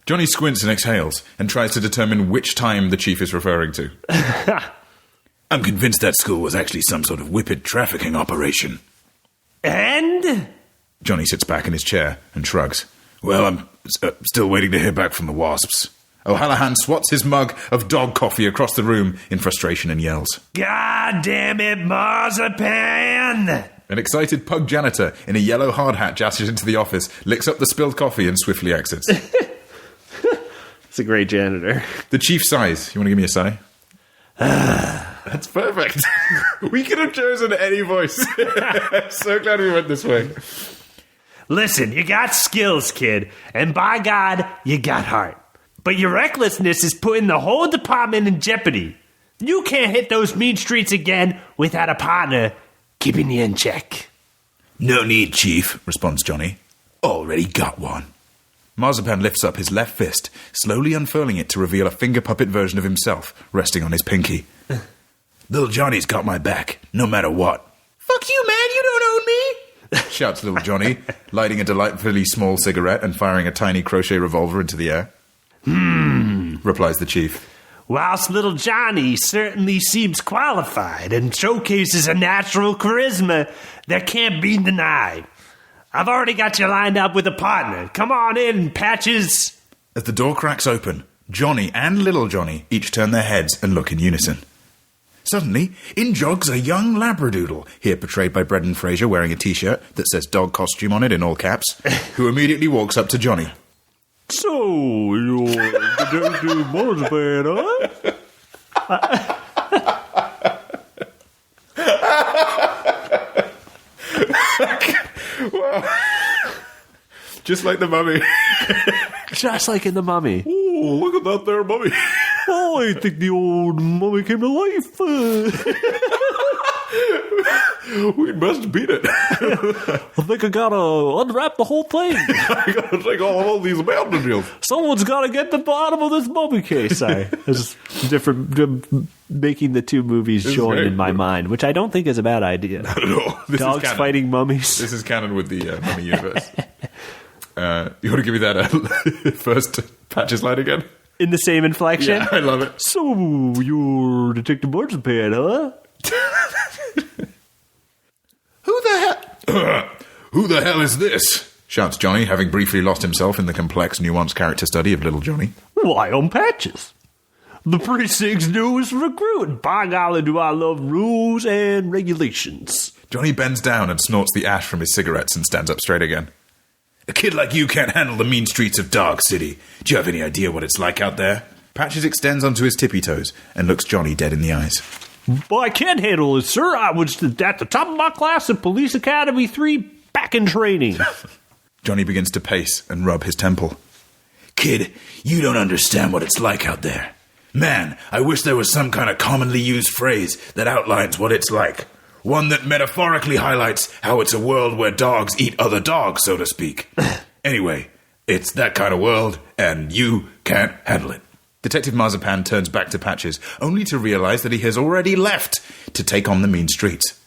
Johnny squints and exhales and tries to determine which time the chief is referring to. I'm convinced that school was actually some sort of whippet trafficking operation. And? Johnny sits back in his chair and shrugs. Well, I'm still waiting to hear back from the wasps. O'Hallahan swats his mug of dog coffee across the room in frustration and yells. God damn it, Marzipan! An excited pug janitor in a yellow hard hat dashes into the office, licks up the spilled coffee and swiftly exits. It's a great janitor. The chief sighs. You want to give me a sigh? That's perfect. We could have chosen any voice. So glad we went this way. Listen, you got skills, kid, and by God, you got heart. But your recklessness is putting the whole department in jeopardy. You can't hit those mean streets again without a partner keeping you in check. No need, Chief, responds Johnny. Already got one. Marzipan lifts up his left fist, slowly unfurling it to reveal a finger puppet version of himself resting on his pinky. Little Johnny's got my back, no matter what. Fuck you, man, you don't own me! Shouts little Johnny, lighting a delightfully small cigarette and firing a tiny crochet revolver into the air. Replies the chief. Whilst little Johnny certainly seems qualified and showcases a natural charisma that can't be denied, I've already got you lined up with a partner. Come on in, Patches. As the door cracks open, Johnny and little Johnny each turn their heads and look in unison. Suddenly, in jogs a young Labradoodle, here portrayed by Brendan Fraser wearing a t-shirt that says dog costume on it in all caps, who immediately walks up to Johnny. So, you're the dirty Marzipan, huh? Wow. Just like the mummy. Just like in the mummy. Oh, look at that there, mummy. Oh, I think the old mummy came to life. We must beat it. I think I gotta unwrap the whole thing. I gotta take all these mountain deals. Someone's gotta get the bottom of this mummy case. There's different, making the two movies join in my mind, which I don't think is a bad idea. Not at all. Dogs fighting mummies. This is canon with the mummy universe. You want to give me that first Patches line again? In the same inflection? Yeah, I love it. So, you're Detective Marzipan, huh? Who the hell is this? Shouts Johnny, having briefly lost himself in the complex, nuanced character study of little Johnny. Why, I'm Patches, the precinct's newest recruit. By golly, do I love rules and regulations. Johnny bends down and snorts the ash from his cigarettes and stands up straight again. A kid like you can't handle the mean streets of Dog City. Do you have any idea what it's like out there? Patches extends onto his tippy toes and looks Johnny dead in the eyes. Well, I can't handle it, sir. I was at the top of my class at Police Academy 3, back in training. Johnny begins to pace and rub his temple. Kid, you don't understand what it's like out there. Man, I wish there was some kind of commonly used phrase that outlines what it's like. One that metaphorically highlights how it's a world where dogs eat other dogs, so to speak. Anyway, it's that kind of world, and you can't handle it. Detective Marzipan turns back to Patches, only to realize that he has already left to take on the mean streets.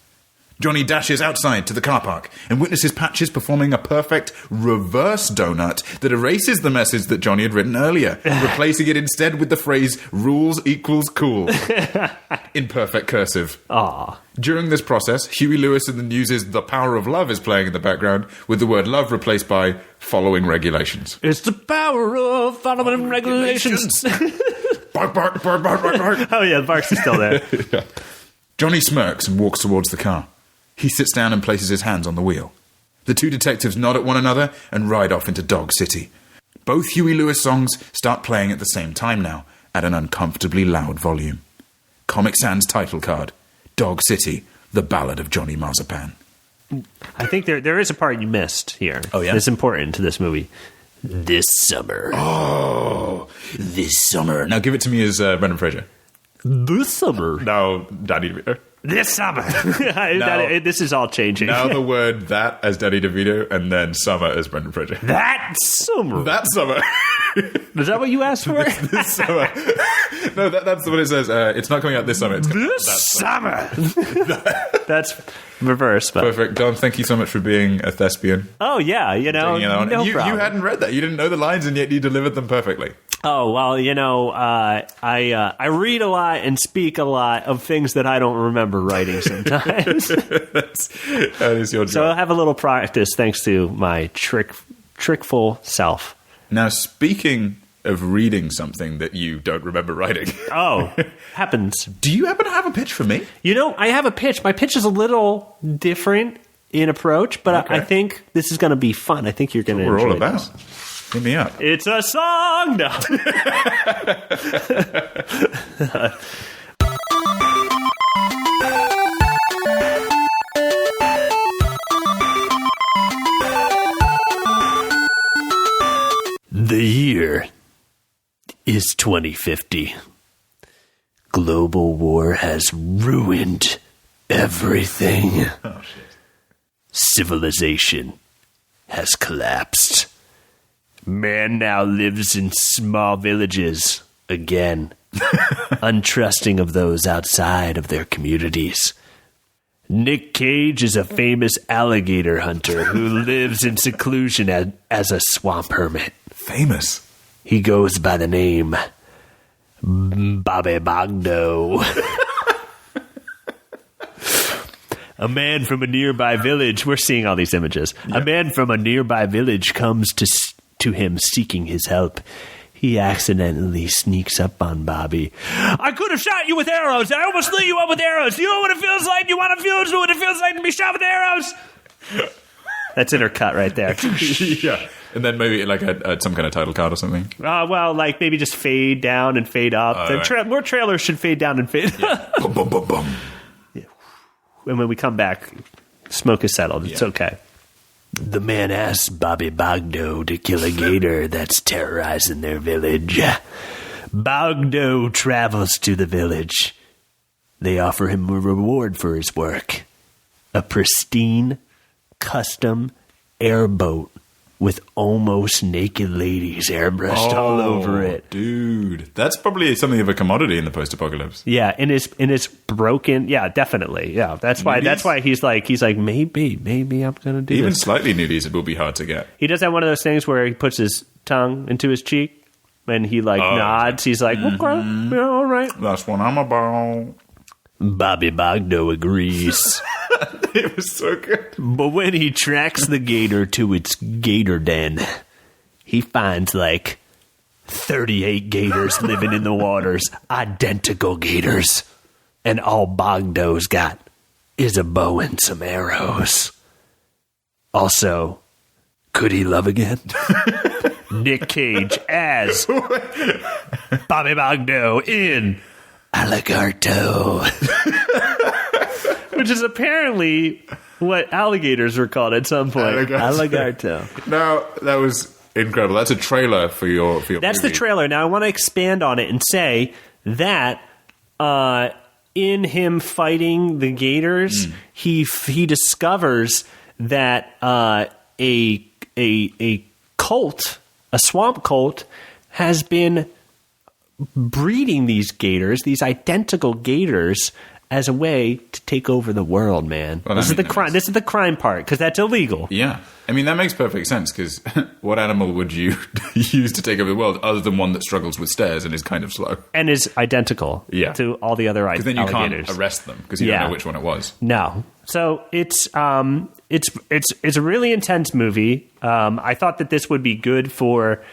Johnny dashes outside to the car park and witnesses Patches performing a perfect reverse donut that erases the message that Johnny had written earlier, replacing it instead with the phrase, rules equals cool, in perfect cursive. Aww. During this process, Huey Lewis in the News' The Power of Love is playing in the background, with the word love replaced by following regulations. It's the power of following regulations. Bark, bark, bark, bark, bark, bark. Oh yeah, the barks are still there. Yeah. Johnny smirks and walks towards the car. He sits down and places his hands on the wheel. The two detectives nod at one another and ride off into Dog City. Both Huey Lewis songs start playing at the same time now, at an uncomfortably loud volume. Comic Sans title card, Dog City, The Ballad of Johnny Marzipan. I think there is a part you missed here. Oh, yeah? It's important to this movie. This summer. Oh, this summer. Now give it to me as Brendan Fraser. This summer. Now, Danny DeVito. This summer. This is all changing. Now the word that as Danny DeVito, and then summer as Brendan Fraser. That summer. That summer. Is that what you asked for? This summer. No, that's what it says. It's not coming out this summer. It's this summer. That's reverse. But. Perfect. Dom, thank you so much for being a thespian. Oh, yeah, no problem. You hadn't read that. You didn't know the lines, and yet you delivered them perfectly. Oh, well, I read a lot and speak a lot of things that I don't remember writing sometimes. That is your job. So I'll have a little practice thanks to my trickful self. Now, speaking of reading something that you don't remember writing. Oh, happens. Do you happen to have a pitch for me? I have a pitch. My pitch is a little different in approach, but okay. I think this is going to be fun. I think you're going to enjoy we're all about. This. Hit me up. It's a song! No. The year is 2050. Global war has ruined everything. Oh, shit. Civilization has collapsed. Man now lives in small villages again, untrusting of those outside of their communities. Nick Cage is a famous alligator hunter who lives in seclusion as a swamp hermit. Famous? He goes by the name Bobby Bogdo. A man from a nearby village, we're seeing all these images. Yep. A man from a nearby village comes to him seeking his help. He accidentally sneaks up on Bobby. I could have shot you with arrows. I almost lit you up with arrows. You know what it feels like? You want to feel what it feels like to be shot with arrows? That's intercut right there. Yeah. And then maybe like some kind of title card or something. Well, like maybe just fade down and fade up. Right. More trailers should fade down and fade up. Boom, boom, boom, boom. Yeah. And when we come back, smoke is settled. It's okay. The man asks Bobby Bogdo to kill a gator that's terrorizing their village. Bogdo travels to the village. They offer him a reward for his work. A pristine, custom airboat with almost naked ladies airbrushed all over it. Dude, that's probably something of a commodity in the post-apocalypse. Yeah, in his broken. Yeah, definitely. Yeah, that's why he's like maybe I'm gonna do even this. Slightly nudies. It will be hard to get. He does have one of those things where he puts his tongue into his cheek and he nods. He's like, okay, yeah, all right. That's what I'm about. Bobby Bogdo agrees. It was so good. But when he tracks the gator to its gator den, he finds like 38 gators living in the waters, identical gators. And all Bogdo's got is a bow and some arrows. Also, could he love again? Nick Cage as Bobby Bogdo in Alligator. Which is apparently what alligators were called at some point. Alligator. No, that was incredible. That's a trailer for your That's movie. The trailer. Now, I want to expand on it and say that in him fighting the gators, he discovers that a cult, a swamp cult, has been breeding these gators, these identical gators, as a way to take over the world, man. Well, this is the crime. This is the crime part, because that's illegal. Yeah. I mean, that makes perfect sense, because what animal would you use to take over the world other than one that struggles with stairs and is kind of slow? And is identical to all the other alligators. Because then you can't arrest them, because you don't know which one it was. No. So it's a really intense movie. I thought that this would be good for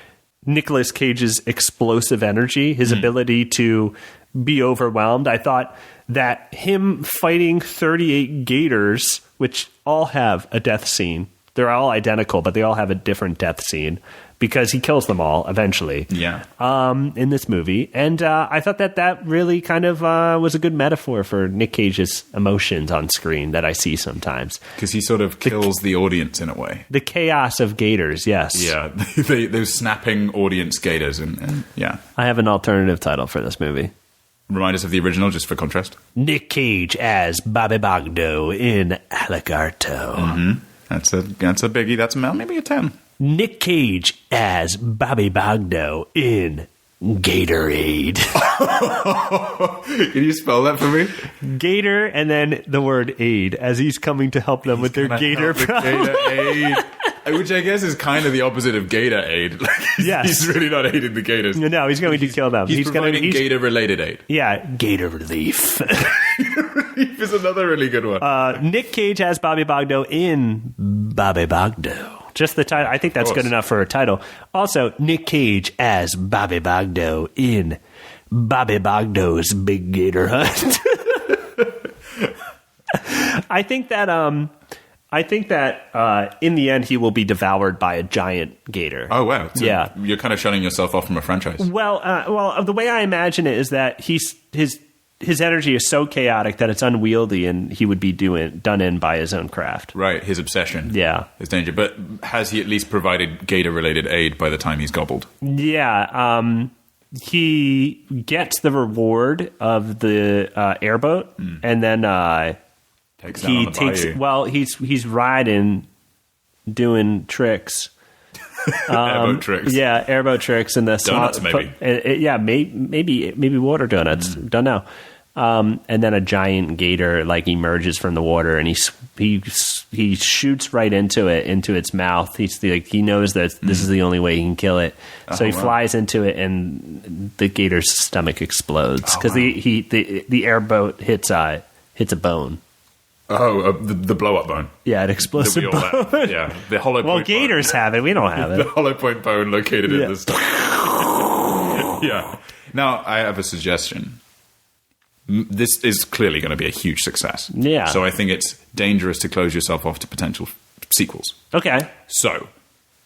Nicolas Cage's explosive energy, his ability to be overwhelmed. I thought that him fighting 38 gators, which all have a death scene, they're all identical, but they all have a different death scene because he kills them all eventually. Yeah. In this movie, and I thought that really kind of was a good metaphor for Nick Cage's emotions on screen that I see sometimes. Because he sort of kills the audience in a way. The chaos of gators, yes. Yeah, those snapping audience gators, and yeah. I have an alternative title for this movie. Remind us of the original, just for contrast. Nick Cage as Bobby Bogdo in Alligator. Mm-hmm. That's a biggie. That's maybe a 10. Nick Cage as Bobby Bogdo in Gatorade. Can you spell that for me? Gator and then the word aid, as he's coming to help them with their gator problem. Gator aid, which I guess is kind of the opposite of gator aid. Like he's really not aiding the gators. No, he's going to kill them. He's providing gator-related aid. Yeah, gator relief. Relief is another really good one. Nick Cage as Bobby Bogdo in Bobby Bogdo. Just the title. I think that's good enough for a title. Also, Nick Cage as Bobby Bogdo in Bobby Bogdo's Big Gator Hunt. I think that in the end he will be devoured by a giant gator. Oh wow! So yeah, you're kind of shutting yourself off from a franchise. Well, the way I imagine it is that his energy is so chaotic that it's unwieldy, and he would be done in by his own craft. Right, his obsession. Yeah, his danger. But has he at least provided gator-related aid by the time he's gobbled? Yeah, he gets the reward of the airboat, and then takes down on the bayou. Well, he's riding, doing tricks. Airboat tricks. Yeah, airboat tricks and the donuts, maybe. Maybe water donuts. Don't know. And then a giant gator emerges from the water, and he shoots right into its mouth. He knows that this is the only way he can kill it. So he flies into it, and the gator's stomach explodes because the airboat hits a bone. Oh, the blow-up bone. Yeah, it explodes the bone. Yeah, the hollow point. Well, gators have it. We don't have it. The hollow point bone located in the stomach. Yeah. Now, I have a suggestion. This is clearly going to be a huge success. Yeah. So I think it's dangerous to close yourself off to potential sequels. Okay. So,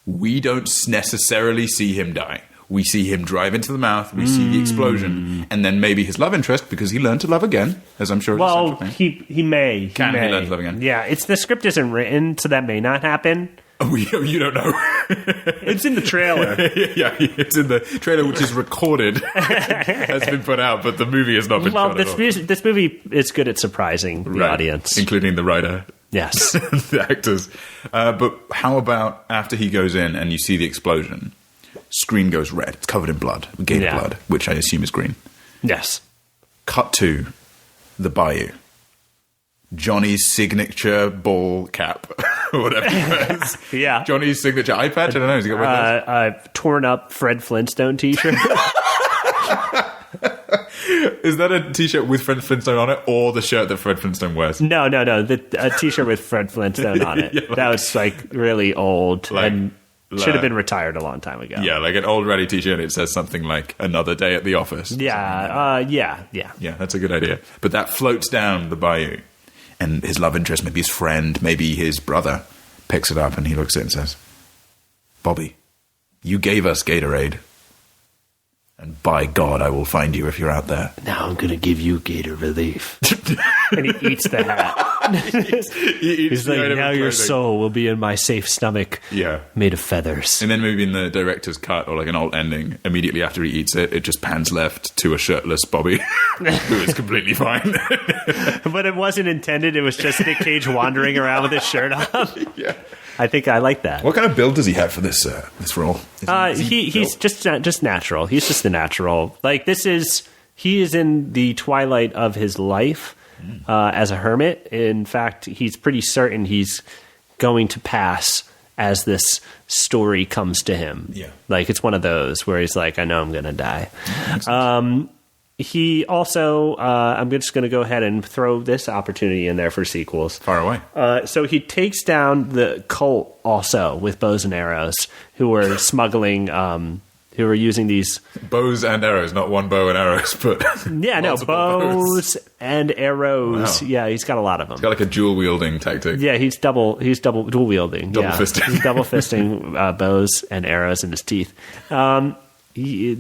we don't necessarily see him die. We see him drive into the mouth, we see the explosion, and then maybe his love interest, because he learned to love again, as I'm sure it's a central thing. He may. Can he learn to love again? Yeah, the script isn't written, so that may not happen. Oh, you don't know. It's in the trailer. Yeah, it's in the trailer, which is recorded, has been put out, but the movie has not been shot at all. This movie is good at surprising the audience. Including the writer. Yes. The actors. But how about after he goes in and you see the explosion, screen goes red. It's covered in blood, gator blood, which I assume is green. Yes. Cut to the bayou. Johnny's signature ball cap, or whatever it is. Yeah. Johnny's signature eye patch. I don't know. Has he got one of those? Torn up Fred Flintstone T-shirt. Is that a T-shirt with Fred Flintstone on it, or the shirt that Fred Flintstone wears? No. A T-shirt with Fred Flintstone on it. Yeah, that was really old and should have been retired a long time ago. Yeah, like an old ratty T-shirt. It says something like "Another day at the office." Yeah. Yeah. That's a good idea. But that floats down the bayou, and his love interest, maybe his friend, maybe his brother, picks it up and he looks at it and says, "Bobby, you gave us Gatorade. And by God, I will find you if you're out there. Now I'm going to give you gator relief." And he eats the hat. He's like, "Now your soul will be in my safe stomach, made of feathers." And then maybe in the director's cut, or like an alt ending, immediately after he eats it, it just pans left to a shirtless Bobby, who is completely fine. But it wasn't intended. It was just Nick Cage wandering around with his shirt off. Yeah. I think I like that. What kind of build does he have for this role? He's just natural. He's just the natural. He is in the twilight of his life as a hermit. In fact, he's pretty certain he's going to pass as this story comes to him. Yeah, it's one of those where he's like, "I know I'm going to die." He also, I'm just going to go ahead and throw this opportunity in there for sequels. Far away. So he takes down the cult also with bows and arrows, who were smuggling, who were using these bows and arrows, not one bow and arrows, but bows and arrows. Wow. Yeah, he's got a lot of them. He's got like a dual wielding tactic. Yeah, he's dual wielding. Double fisting. He's double fisting bows and arrows in his teeth. He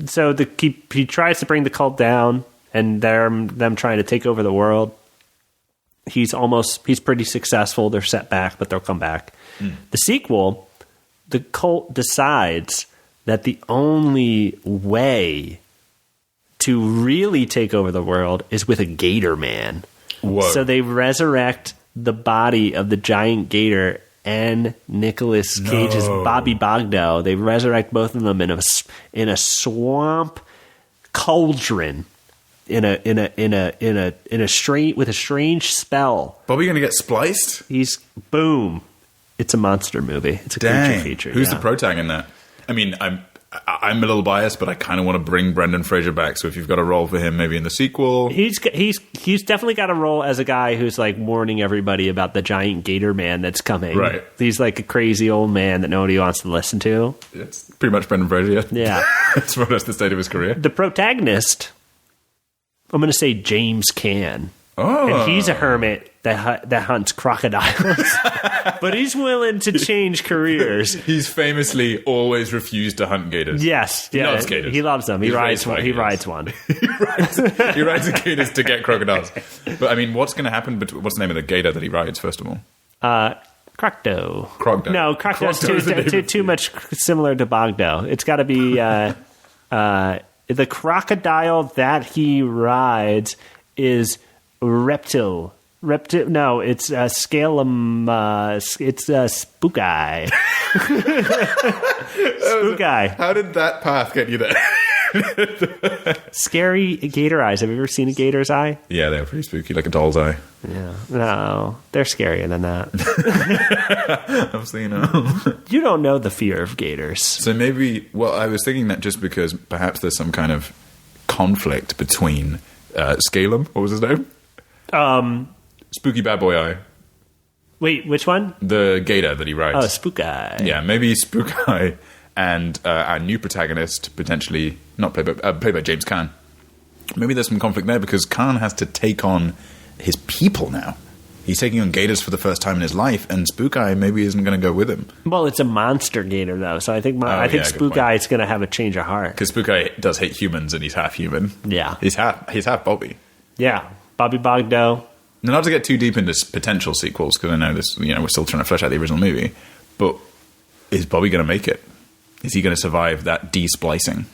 tries to bring the cult down, and them trying to take over the world. He's pretty successful. They're set back, but they'll come back. The sequel, the cult decides that the only way to really take over the world is with a gator man. Whoa. So they resurrect the body of the giant gator and Nicolas Cage's Bobby Bogdo. They resurrect both of them in a swamp cauldron with a strange spell. Bobby going to get spliced? Boom. It's a monster movie. It's a creature feature. Who's the protagonist in that? I mean, I'm a little biased, but I kind of want to bring Brendan Fraser back. So if you've got a role for him, maybe in the sequel, he's definitely got a role as a guy who's like warning everybody about the giant gator man that's coming. Right. He's like a crazy old man that nobody wants to listen to. It's pretty much Brendan Fraser. Yeah. That's more or less the state of his career. The protagonist, I'm going to say James Caan. Oh. And he's a hermit that hunts crocodiles. But he's willing to change careers. He's famously always refused to hunt gators. Yes. He loves gators. He loves them. He rides one. He rides He rides the gators to get crocodiles. But I mean, what's going to happen? What's the name of the gator that he rides, first of all? Crocdo. Crocdo. No, Crocdo's too much similar to Bogdo. It's got to be the crocodile that he rides is Reptile. No, it's Scalum. It's Spooky. Spooky. How did that path get you there? Scary gator eyes. Have you ever seen a gator's eye? Yeah, they're pretty spooky, like a doll's eye. Yeah. No, they're scarier than that. Obviously, you know. You don't know the fear of gators. So maybe, I was thinking that just because perhaps there's some kind of conflict between Scalum, what was his name? Spooky Bad Boy Eye. Wait, which one? The gator that he rides. Oh, Spook Eye. Yeah, maybe Spook Eye and our new protagonist, potentially not played by James Caan. Maybe there's some conflict there because Caan has to take on his people now. He's taking on gators for the first time in his life, and Spook Eye maybe isn't going to go with him. Well, it's a monster gator, though, so I think Spook Eye is going to have a change of heart. Because Spook Eye does hate humans, and he's half human. Yeah. He's half Bobby. Yeah. Bobby Bogdo. Now, not to get too deep into potential sequels, because I know this, we're still trying to flesh out the original movie, but is Bobby going to make it? Is he going to survive that de-splicing?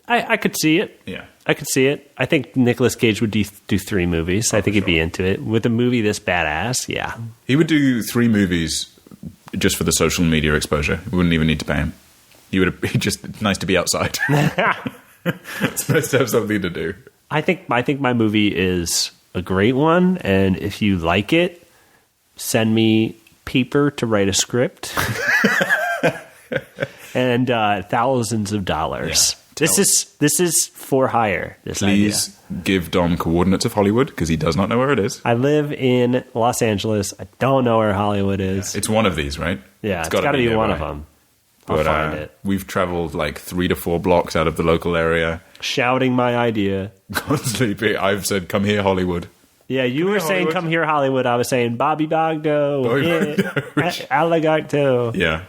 I could see it. Yeah. I could see it. I think Nicolas Cage would do 3 movies. I think he'd be into it. With a movie this badass, yeah. He would do 3 movies just for the social media exposure. We wouldn't even need to pay him. He would be just nice to be outside. It's nice to have something to do. I think my movie is a great one, and if you like it, send me paper to write a script and thousands of dollars. Yeah, this is for hire. Please give Dom coordinates of Hollywood because he does not know where it is. I live in Los Angeles. I don't know where Hollywood is. Yeah, it's one of these, right? Yeah, it's got to be one of them. I'll find it. We've traveled like 3 to 4 blocks out of the local area. Shouting my idea. Constantly, I've said, come here, Hollywood. Yeah, you were saying, come here, Hollywood. I was saying, Bobby Bogdo. Alligator. Yeah.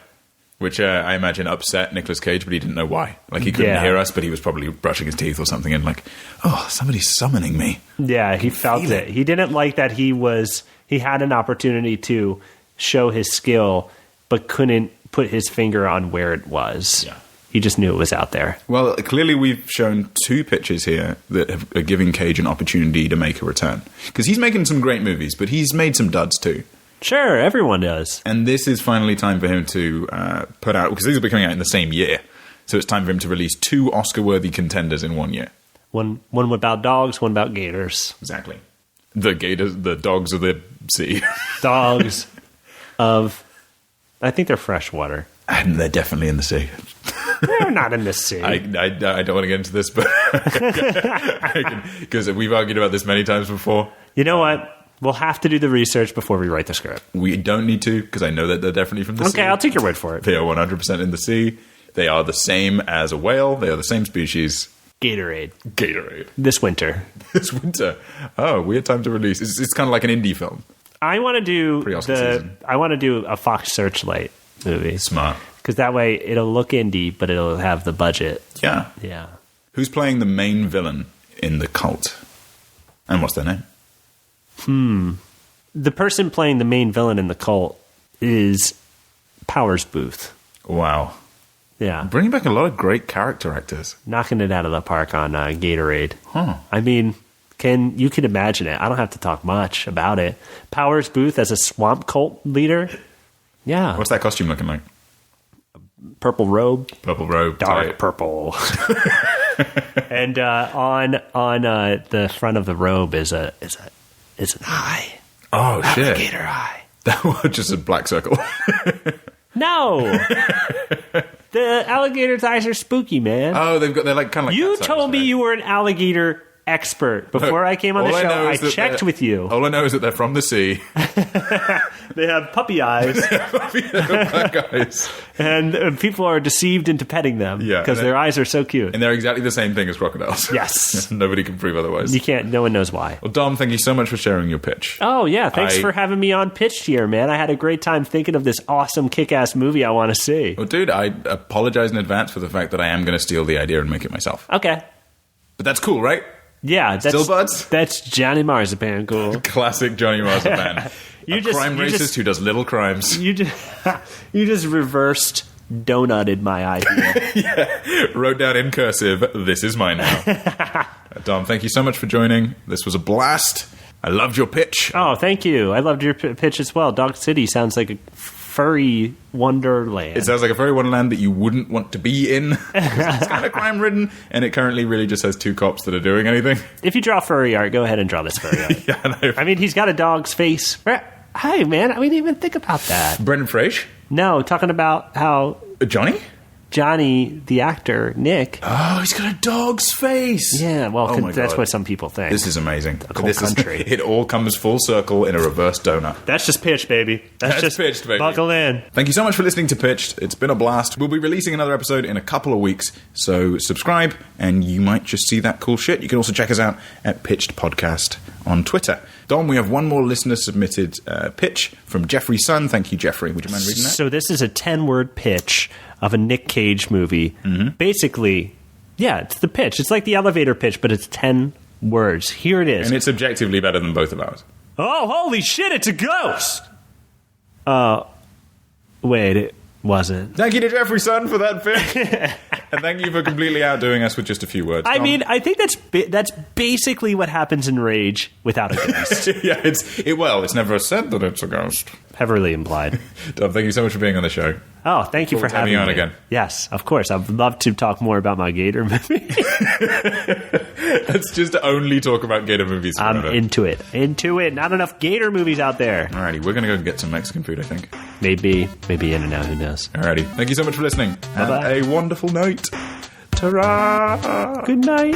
Which I imagine upset Nicolas Cage, but he didn't know why. Like, he couldn't hear us, but he was probably brushing his teeth or something and like, oh, somebody's summoning me. Yeah, he felt it. He didn't like that he had an opportunity to show his skill, but couldn't put his finger on where it was. Yeah. He just knew it was out there. Well, clearly we've shown 2 pictures here that are giving Cage an opportunity to make a return. Because he's making some great movies, but he's made some duds too. Sure, everyone does. And this is finally time for him to put out, because these will be coming out in the same year. So it's time for him to release 2 Oscar-worthy contenders in 1 year. One about dogs, one about gators. Exactly. The dogs of the sea. Dogs of, I think they're freshwater. And they're definitely in the sea. They're not in the sea. I don't want to get into this, but because we've argued about this many times before. You know what? We'll have to do the research before we write the script. We don't need to, because I know that they're definitely from the sea. Okay, I'll take your word for it. They are 100% in the sea. They are the same as a whale. They are the same species. Gatorade. This winter. Oh, weird time to release. It's kind of like an indie film. I want to do season. I want to do a Fox Searchlight movie. Smart. Because that way it'll look indie, but it'll have the budget. Yeah. Yeah. Who's playing the main villain in The Cult? And what's their name? The person playing the main villain in The Cult is Powers Booth. Wow. Yeah. Bringing back a lot of great character actors. Knocking it out of the park on Gatorade. Huh. I mean, you can imagine it. I don't have to talk much about it. Powers Booth as a swamp cult leader. Yeah. What's that costume looking like? Purple robe. Dark purple. And on the front of the robe is an eye. Oh, shit. Alligator eye. That was just a black circle. No. The alligator's eyes are spooky, man. Oh, they're like kind of like You cat told eyes, me right? you were an alligator expert before I came on the show. I checked with you. All I know is that they're from the sea. They have puppy eyes. Black eyes. And people are deceived into petting them because their eyes are so cute. And they're exactly the same thing as crocodiles. Yes. Nobody can prove otherwise. You can't. No one knows why. Well, Dom, thank you so much for sharing your pitch. Oh, yeah. Thanks for having me on Pitched here, man. I had a great time thinking of this awesome kick-ass movie I want to see. Well, dude, I apologize in advance for the fact that I am going to steal the idea and make it myself. Okay. But that's cool, right? Yeah. Still buds? That's Johnny Marzipan cool. Classic Johnny Marzipan. Crime racist who does little crimes. You just reversed donutted my idea. Wrote down in cursive, this is mine now. Dom, thank you so much for joining. This was a blast. I loved your pitch. Oh, thank you. I loved your pitch as well. Dog City sounds like a furry wonderland. It sounds like a furry wonderland that you wouldn't want to be in. It's kind of crime-ridden, and it currently really just has 2 cops that are doing anything. If you draw furry art, go ahead and draw this furry art. Yeah, I know. I mean, he's got a dog's face. Hi, man. I didn't even think about that. Brendan Fraser? No, talking about how... Johnny, the actor, Nick. Oh, he's got a dog's face. Yeah, well, that's what some people think. This is amazing. The whole country. It all comes full circle in a reverse donut. That's just pitched, baby. That's just pitched, baby. Buckle in. Thank you so much for listening to Pitched. It's been a blast. We'll be releasing another episode in a couple of weeks, so subscribe and you might just see that cool shit. You can also check us out at Pitched Podcast on Twitter. Dom, we have one more listener-submitted pitch from Jeffrey's son. Thank you, Jeffrey. Would you mind reading that? So this is a 10-word pitch of a Nick Cage movie. Mm-hmm. Basically, it's the pitch. It's like the elevator pitch, but it's 10 words. Here it is. And it's objectively better than both of ours. Oh, holy shit, it's a ghost! Wait, it wasn't. Thank you to Jeffrey's son for that pitch. And thank you for completely outdoing us with just a few words. I mean, I think that's basically what happens in Rage without a ghost. Yeah, it's never said that it's a ghost. Heavily implied. Dom, thank you so much for being on the show. Oh, thank you for having me on again. Yes, of course. I'd love to talk more about my Gator movie. Let's just only talk about Gator movies. I'm into it. Not enough Gator movies out there. Alrighty, we're going to go get some Mexican food, I think. Maybe In-N-Out, who knows. Alrighty, thank you so much for listening. Bye-bye. Have a wonderful night. Ta-ra! Good night.